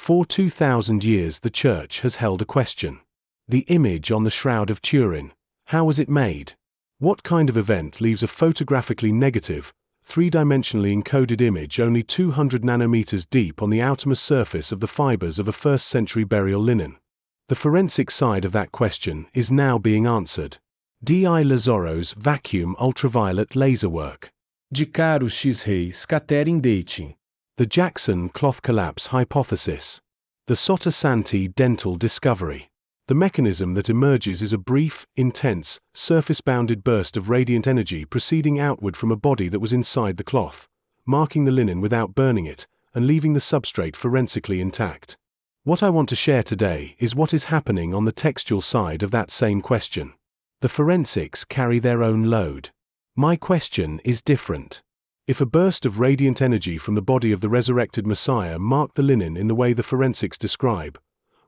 For 2,000 years the Church has held a question. The image on the Shroud of Turin. How was it made? What kind of event leaves a photographically negative, three-dimensionally encoded image only 200 nanometers deep on the outermost surface of the fibers of a first-century burial linen? The forensic side of that question is now being answered. D.I. Lazzoro's vacuum ultraviolet laser work. De Caro X. Reis, Catherine Dating. The Jackson cloth collapse hypothesis. The Sottosanti dental discovery. The mechanism that emerges is a brief, intense, surface-bounded burst of radiant energy proceeding outward from a body that was inside the cloth, marking the linen without burning it, and leaving the substrate forensically intact. What I want to share today is what is happening on the textual side of that same question. The forensics carry their own load. My question is different. If a burst of radiant energy from the body of the resurrected Messiah marked the linen in the way the forensics describe,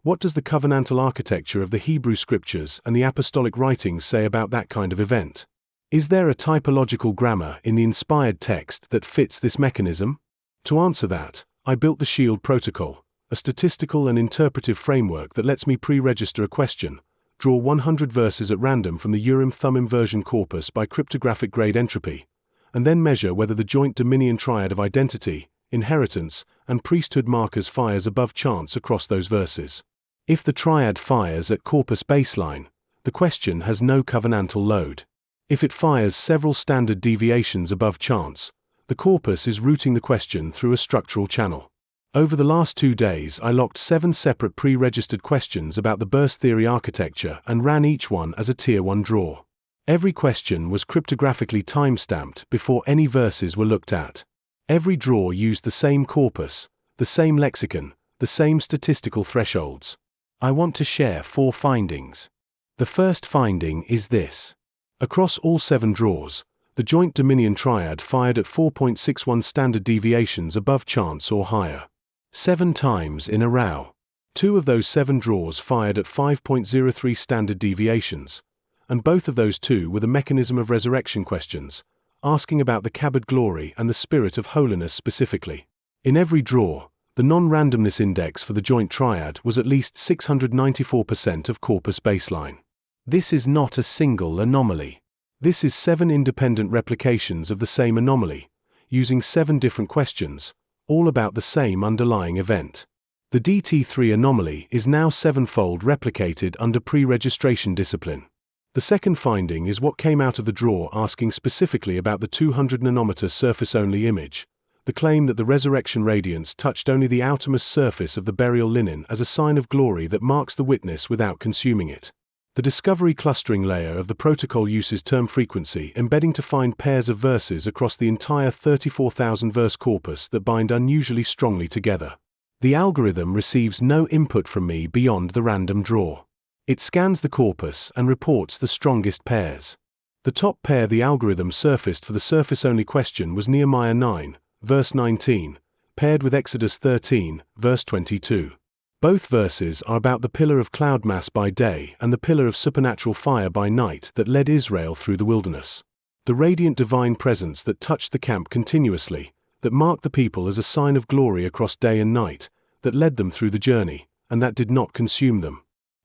what does the covenantal architecture of the Hebrew Scriptures and the apostolic writings say about that kind of event? Is there a typological grammar in the inspired text that fits this mechanism? To answer that, I built the SHIELD protocol, a statistical and interpretive framework that lets me pre-register a question, draw 100 verses at random from the Urim Thummim version corpus by cryptographic grade entropy, and then measure whether the joint Dominion Triad of Identity, inheritance, and priesthood markers fires above chance across those verses. If the triad fires at corpus baseline, the question has no covenantal load. If it fires several standard deviations above chance, the corpus is routing the question through a structural channel. Over the last 2 days I locked 7 separate pre-registered questions about the burst theory architecture and ran each one as a Tier 1 draw. Every question was cryptographically time-stamped before any verses were looked at. Every draw used the same corpus, the same lexicon, the same statistical thresholds. I want to share 4 findings. The first finding is this. Across all 7 draws, the joint Dominion Triad fired at 4.61 standard deviations above chance or higher. 7 times in a row. 2 of those 7 draws fired at 5.03 standard deviations, and both of those 2 were the mechanism of resurrection questions, asking about the Kabod glory and the spirit of holiness specifically. In every draw, the non-randomness index for the joint triad was at least 694% of corpus baseline. This is not a single anomaly. This is 7 independent replications of the same anomaly, using 7 different questions, all about the same underlying event. The DT3 anomaly is now 7-fold replicated under pre-registration discipline. The second finding is what came out of the draw asking specifically about the 200-nanometer surface-only image, the claim that the resurrection radiance touched only the outermost surface of the burial linen as a sign of glory that marks the witness without consuming it. The discovery clustering layer of the protocol uses term frequency embedding to find pairs of verses across the entire 34,000 verse corpus that bind unusually strongly together. The algorithm receives no input from me beyond the random draw. It scans the corpus and reports the strongest pairs. The top pair the algorithm surfaced for the surface-only question was Nehemiah 9, verse 19, paired with Exodus 13, verse 22. Both verses are about the pillar of cloud mass by day and the pillar of supernatural fire by night that led Israel through the wilderness. The radiant divine presence that touched the camp continuously, that marked the people as a sign of glory across day and night, that led them through the journey, and that did not consume them.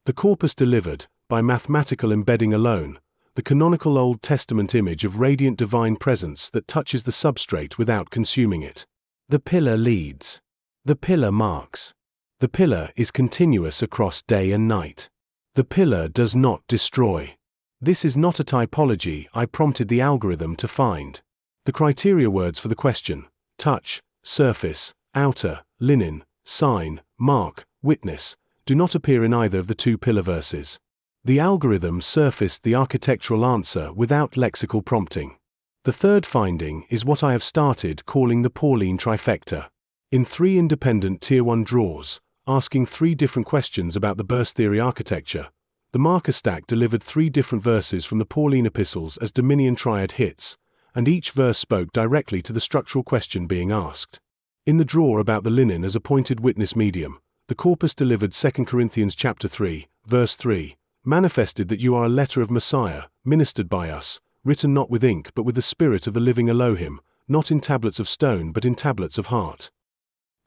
The corpus delivered, by mathematical embedding alone, the canonical Old Testament image of radiant divine presence that touches the substrate without consuming it. The pillar leads. The pillar marks. The pillar is continuous across day and night. The pillar does not destroy. This is not a typology I prompted the algorithm to find. The criteria words for the question, touch, surface, outer, linen, sign, mark, witness, do not appear in either of the 2 pillar verses. The algorithm surfaced the architectural answer without lexical prompting. The third finding is what I have started calling the Pauline trifecta. In 3 independent Tier 1 draws, asking 3 different questions about the burst theory architecture, the marker stack delivered 3 different verses from the Pauline epistles as Dominion Triad hits, and each verse spoke directly to the structural question being asked. In the draw about the linen as appointed witness medium, the corpus delivered 2 Corinthians chapter 3, verse 3, manifested that you are a letter of Messiah, ministered by us, written not with ink but with the Spirit of the living Elohim, not in tablets of stone but in tablets of heart.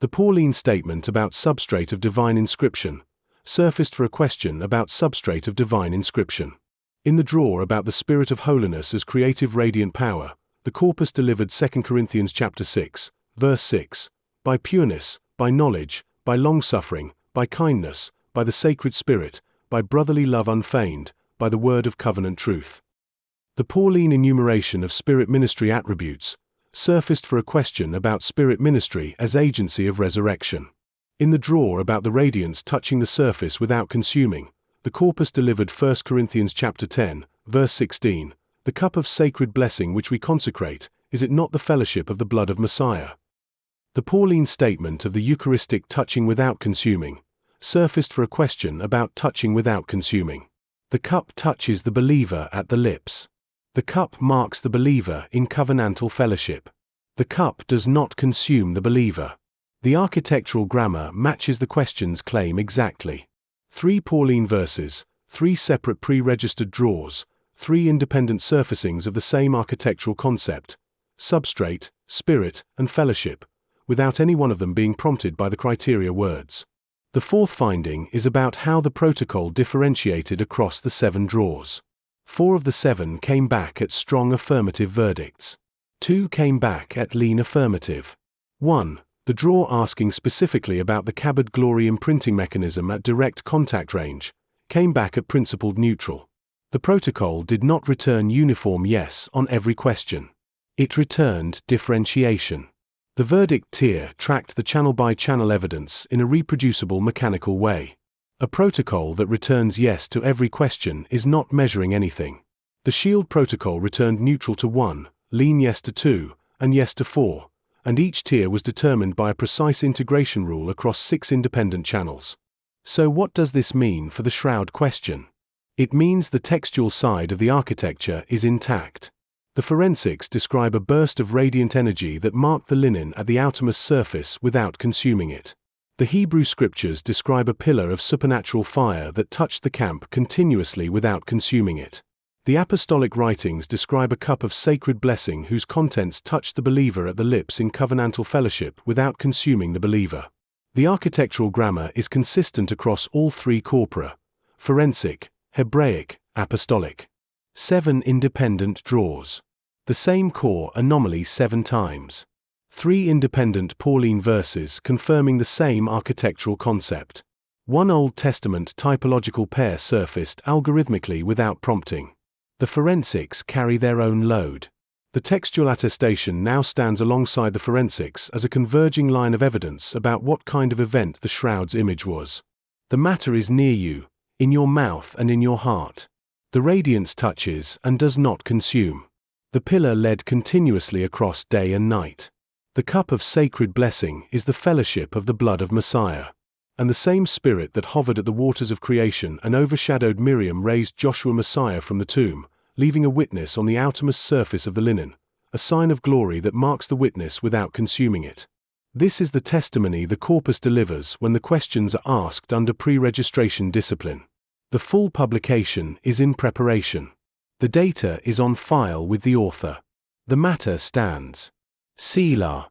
The Pauline statement about substrate of divine inscription surfaced for a question about substrate of divine inscription. In the drawer about the Spirit of holiness as creative radiant power, the corpus delivered 2 Corinthians chapter 6, verse 6, by pureness, by knowledge, by long-suffering, by kindness, by the sacred Spirit, by brotherly love unfeigned, by the word of covenant truth. The Pauline enumeration of Spirit ministry attributes surfaced for a question about Spirit ministry as agency of resurrection. In the drawer about the radiance touching the surface without consuming, the corpus delivered 1 Corinthians chapter 10, verse 16, the cup of sacred blessing which we consecrate, is it not the fellowship of the blood of Messiah? The Pauline statement of the Eucharistic touching without consuming surfaced for a question about touching without consuming. The cup touches the believer at the lips. The cup marks the believer in covenantal fellowship. The cup does not consume the believer. The architectural grammar matches the question's claim exactly. 3 Pauline verses, 3 separate pre-registered drawers, 3 independent surfacings of the same architectural concept, substrate, spirit, and fellowship, without any one of them being prompted by the criteria words. The fourth finding is about how the protocol differentiated across the 7 drawers. 4 of the 7 came back at strong affirmative verdicts. 2 came back at lean affirmative. 1. The drawer asking specifically about the Cabot glory imprinting mechanism at direct contact range came back at principled neutral. The protocol did not return uniform yes on every question. It returned differentiation. The verdict tier tracked the channel-by-channel evidence in a reproducible mechanical way. A protocol that returns yes to every question is not measuring anything. The shield protocol returned neutral to 1, lean yes to 2, and yes to 4, and each tier was determined by a precise integration rule across 6 independent channels. So what does this mean for the shroud question? It means the textual side of the architecture is intact. The forensics describe a burst of radiant energy that marked the linen at the outermost surface without consuming it. The Hebrew scriptures describe a pillar of supernatural fire that touched the camp continuously without consuming it. The apostolic writings describe a cup of sacred blessing whose contents touched the believer at the lips in covenantal fellowship without consuming the believer. The architectural grammar is consistent across all 3 corpora: forensic, Hebraic, apostolic. 7 independent drawers. The same core anomaly 7 times. 3 independent Pauline verses confirming the same architectural concept. 1 Old Testament typological pair surfaced algorithmically without prompting. The forensics carry their own load. The textual attestation now stands alongside the forensics as a converging line of evidence about what kind of event the shroud's image was. The matter is near you, in your mouth and in your heart. The radiance touches and does not consume. The pillar led continuously across day and night. The cup of sacred blessing is the fellowship of the blood of Messiah. And the same Spirit that hovered at the waters of creation and overshadowed Miriam raised Joshua Messiah from the tomb, leaving a witness on the outermost surface of the linen, a sign of glory that marks the witness without consuming it. This is the testimony the corpus delivers when the questions are asked under pre-registration discipline. The full publication is in preparation. The data is on file with the author. The matter stands. Selah.